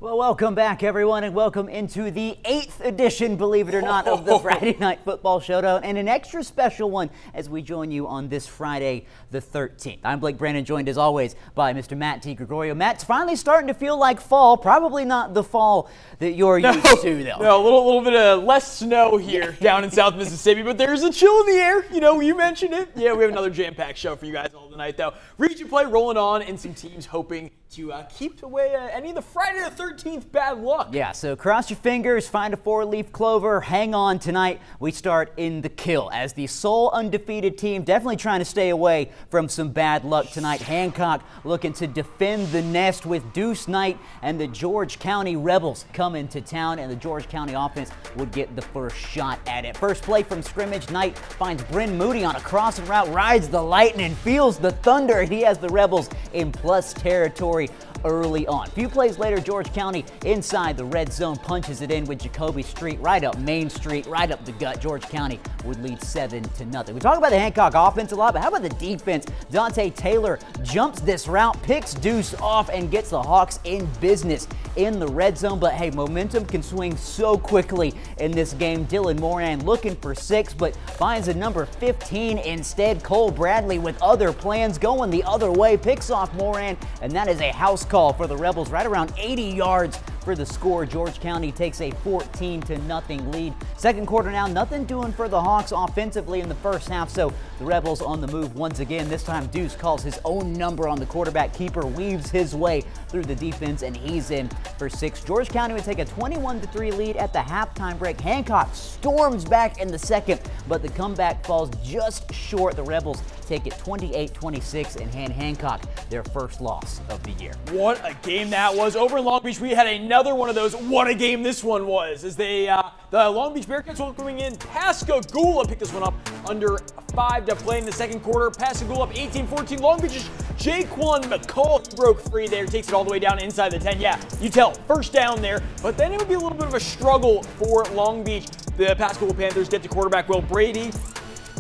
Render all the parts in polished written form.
Well, welcome back, everyone, and welcome into the 8th edition, believe it or not, of the Friday Night Football Showdown, and an extra special one as we join you on this Friday, the 13th. I'm Blake Brandon, joined as always by Mr. Matt T. Gregorio. Matt's finally starting to feel like fall, probably not the fall that you're used to, though. No, a little bit of less snow here down in South Mississippi, but there's a chill in the air. You know, you mentioned it. Yeah, we have another jam-packed show for you guys all tonight, though. Region play rolling on, and some teams hoping to keep away any of the Friday the 13th bad luck. Yeah, so cross your fingers, find a four-leaf clover, hang on tonight. We start in the kill as the sole undefeated team, definitely trying to stay away from some bad luck tonight. Hancock looking to defend the nest with Deuce Knight and the George County Rebels coming to town, and the George County offense would get the first shot at it. First play from scrimmage, Knight finds Bryn Moody on a crossing route, rides the lightning, feels the thunder. He has the Rebels in plus territory early on. A few plays later, George County inside the red zone punches it in with Jacoby Street right up Main Street, right up the gut. George County would lead 7-0. We talk about the Hancock offense a lot, but how about the defense? Dante Taylor jumps this route, picks Deuce off, and gets the Hawks in business in the red zone. But hey, momentum can swing so quickly in this game. Dylan Moran looking for 6, but finds a number 15 instead. Cole Bradley with other plans going the other way, picks off Moran, and that is a house call for the Rebels, right around 80 yards for the score. George County takes a 14-0 lead. Second quarter now, nothing doing for the Hawks offensively in the first half, so the Rebels on the move once again. This time Deuce calls his own number on the quarterback keeper, weaves his way through the defense, and he's in for 6. George County would take a 21-3 lead at the halftime break. Hancock storms back in the second, but the comeback falls just short. The Rebels take it 28-26 and hand Hancock their first loss of the year. What a game that was. Over in Long Beach, we had another one of those what a game this one was, as they the Long Beach Bearcats welcoming in Pascagoula. Picked this one up under 5 to play in the second quarter. Pascagoula up 18-14. Long Beach's Jaquan McCall broke free there, takes it all the way down inside the 10. Yeah, you tell, first down there, but then it would be a little bit of a struggle for Long Beach. The Pascagoula Panthers get to quarterback Will Brady.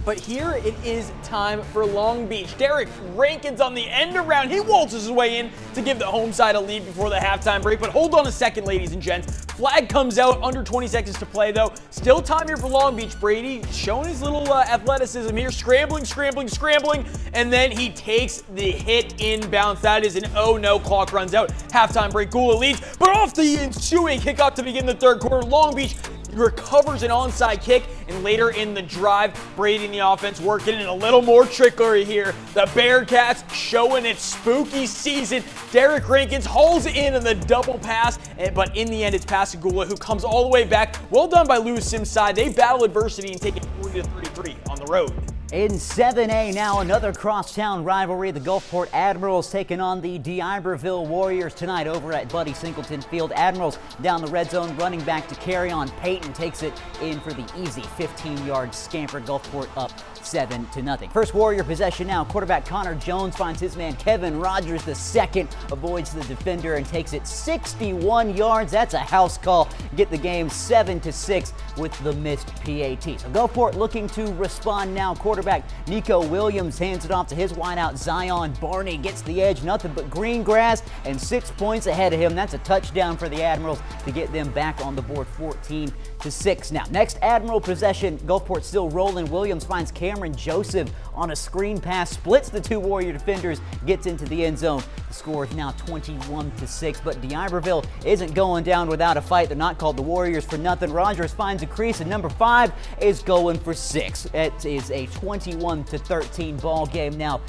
But here it is time for Long Beach. Derek Rankins on the end around. He waltzes his way in to give the home side a lead before the halftime break. But hold on a second, ladies and gents. Flag comes out, under 20 seconds to play, though. Still time here for Long Beach. Brady showing his little athleticism here. Scrambling. And then he takes the hit inbounds. That is an oh no. Clock runs out. Halftime break. Gula leads. But off the ensuing kickoff to begin the third quarter, Long Beach recovers an onside kick, and later in the drive, Brady and the offense working in a little more trickery here. The Bearcats showing its spooky season. Derek Rankins hauls in the double pass, but in the end, it's Pascagoula who comes all the way back. Well done by Lewis Sims' side. They battle adversity and take it 40-33 on the road. In 7A now, another crosstown rivalry. The Gulfport Admirals taking on the D'Iberville Warriors tonight over at Buddy Singleton Field. Admirals down the red zone, running back to carry on. Peyton takes it in for the easy 15-yard scamper. Gulfport up 7-0. First Warrior possession now. Quarterback Connor Jones finds his man Kevin Rogers the second, avoids the defender and takes it 61 yards. That's a house call. Get the game 7-6 with the missed PAT. So Gulfport looking to respond now. Quarterback Nico Williams hands it off to his wideout Zion Barney, gets the edge, nothing but green grass, and 6 points ahead of him. That's a touchdown for the Admirals to get them back on the board 14-6. Now, next Admiral possession, Gulfport still rolling. Williams finds Cameron Joseph on a screen pass, splits the two Warrior defenders, gets into the end zone. The score is now 21-6, but D'Iberville isn't going down without a fight. They're not called the Warriors for nothing. Rogers finds a crease, and number 5 is going for 6. It is a 21-13 ball game now.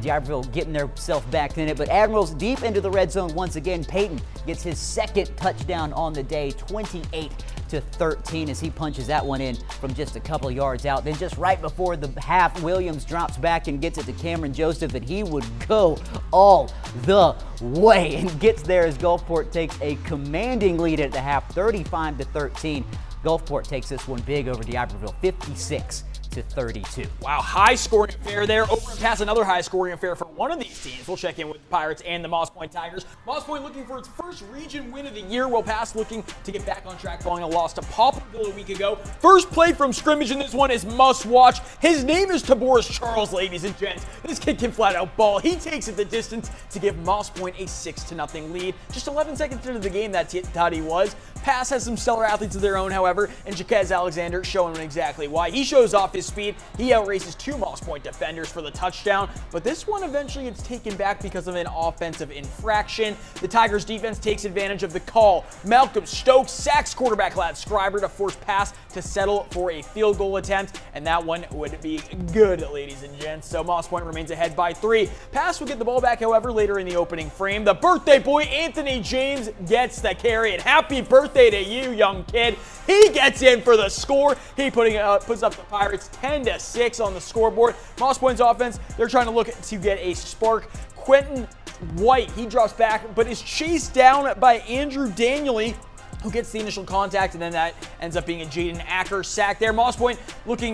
D'Iberville getting themselves back in it, but Admirals deep into the red zone once again. Peyton gets his second touchdown on the day, 28-13, as he punches that one in from just a couple yards out. Then just right before the half, Williams drops back and gets it to Cameron Joseph, and he would go all the way and gets there as Gulfport takes a commanding lead at the half, 35-13. Gulfport takes this one big over D'Iberville, 56 32. Wow, high scoring affair there. Over and past another high scoring affair for one of these teams. We'll check in with the Pirates and the Moss Point Tigers. Moss Point looking for its first region win of the year, while Pass looking to get back on track following a loss to Poplarville a week ago. First play from scrimmage in this one is must watch. His name is Taboris Charles, ladies and gents. This kid can flat out ball. He takes it the distance to give Moss Point a 6-0 lead. Just 11 seconds into the game, that's how he was. Pass has some stellar athletes of their own, however, and Jaquez Alexander showing exactly why. He shows off his speed. He outraces 2 Moss Point defenders for the touchdown, but this one eventually gets taken back because of an offensive infraction. The Tigers defense takes advantage of the call. Malcolm Stokes sacks quarterback Lad Scriber to force Pass to settle for a field goal attempt, and that one would be good, ladies and gents. So Moss Point remains ahead by 3. Pass will get the ball back, however, later in the opening frame. The birthday boy, Anthony James, gets the carry, and happy birthday to you, young kid. He gets in for the score. He puts up the Pirates 10-6 on the scoreboard. Moss Point's offense, they're trying to look to get a spark. Quentin White, he drops back, but is chased down by Andrew Daniely, who gets the initial contact, and then that ends up being a Jaden Acker sack there. Moss Point this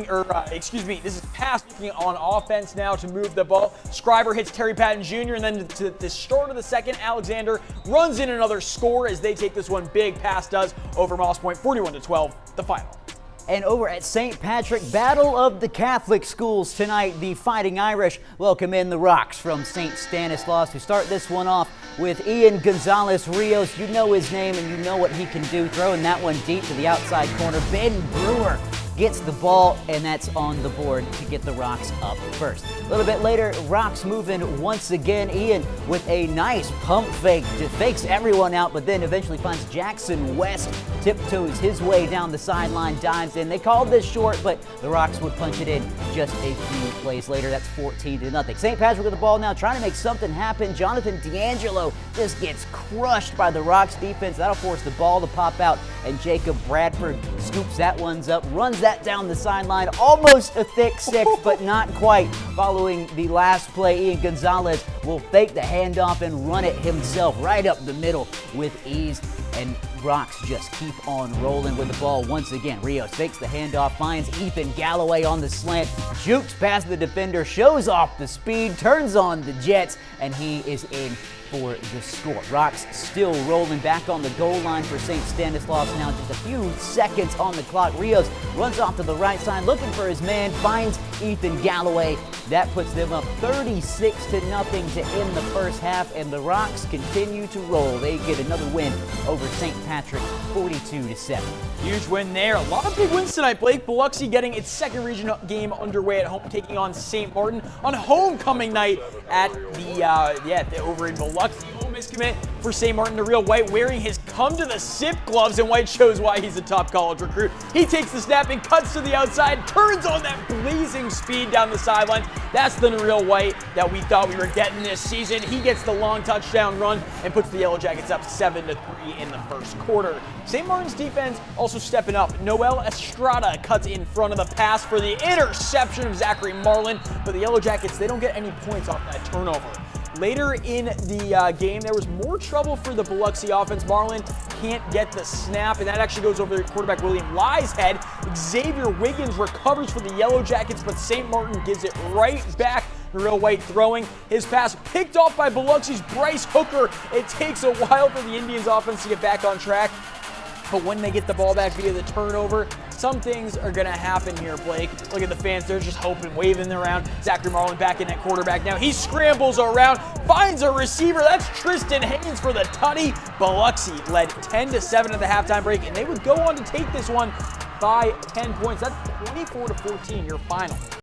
is Pass looking on offense now to move the ball. Scriber hits Terry Patton Jr., and then to the start of the second, Alexander runs in another score as they take this one big. Pass does over Moss Point, 41-12, the final. And over at St. Patrick, Battle of the Catholic Schools tonight, the Fighting Irish welcome in the Rocks from St. Stanislaus. We start this one off with Ian Gonzalez Rios. You know his name and you know what he can do. Throwing that one deep to the outside corner. Ben Brewer gets the ball, and that's on the board to get the Rocks up first. A little bit later, Rocks moving once again. Ian with a nice pump fake, just fakes everyone out, but then eventually finds Jackson West, tiptoes his way down the sideline, dives in. They called this short, but the Rocks would punch it in just a few plays later. That's 14-0. St. Patrick with the ball now, trying to make something happen. Jonathan D'Angelo just gets crushed by the Rocks defense. That'll force the ball to pop out, and Jacob Bradford scoops that one up, runs that down the sideline, almost a thick 6, but not quite. Following the last play, Ian Gonzalez will fake the handoff and run it himself right up the middle with ease, and Rocks just keep on rolling with the ball once again. Rios fakes the handoff, finds Ethan Galloway on the slant, jukes past the defender, shows off the speed, turns on the Jets, and he is in for the score. Rocks still rolling back on the goal line for St. Stanislaus now, just a few seconds on the clock. Rios runs off to the right side looking for his man, finds Ethan Galloway. That puts them up 36-0 to end the first half, and the Rocks continue to roll. They get another win over St. Patrick, 42-7. Huge win there. A lot of big wins tonight, Blake. Biloxi getting its second regional game underway at home, taking on St. Martin on homecoming night at over in Biloxi. Ole Miss commit for St. Martin, the real White, wearing his come-to-the-sip gloves, and White shows why he's a top college recruit. He takes the snap and cuts to the outside, turns on that blazing speed down the sidelines. That's the real White that we thought we were getting this season. He gets the long touchdown run and puts the Yellow Jackets up 7-3 in the first quarter. St. Martin's defense also stepping up. Noel Estrada cuts in front of the pass for the interception of Zachary Marlin, but the Yellow Jackets, they don't get any points off that turnover. Later in the game, there was more trouble for the Biloxi offense. Marlin can't get the snap, and that actually goes over quarterback William Lye's head. Xavier Wiggins recovers for the Yellow Jackets, but St. Martin gives it right back. The real White throwing his pass, picked off by Biloxi's Bryce Hooker. It takes a while for the Indians offense to get back on track, but when they get the ball back via the turnover, some things are going to happen here, Blake. Look at the fans. They're just hoping, waving around. Zachary Marlin back in at quarterback now. He scrambles around, finds a receiver. That's Tristan Haynes for the tutty. Biloxi led 10-7 at the halftime break, and they would go on to take this one by 10 points. That's 24-14, your final.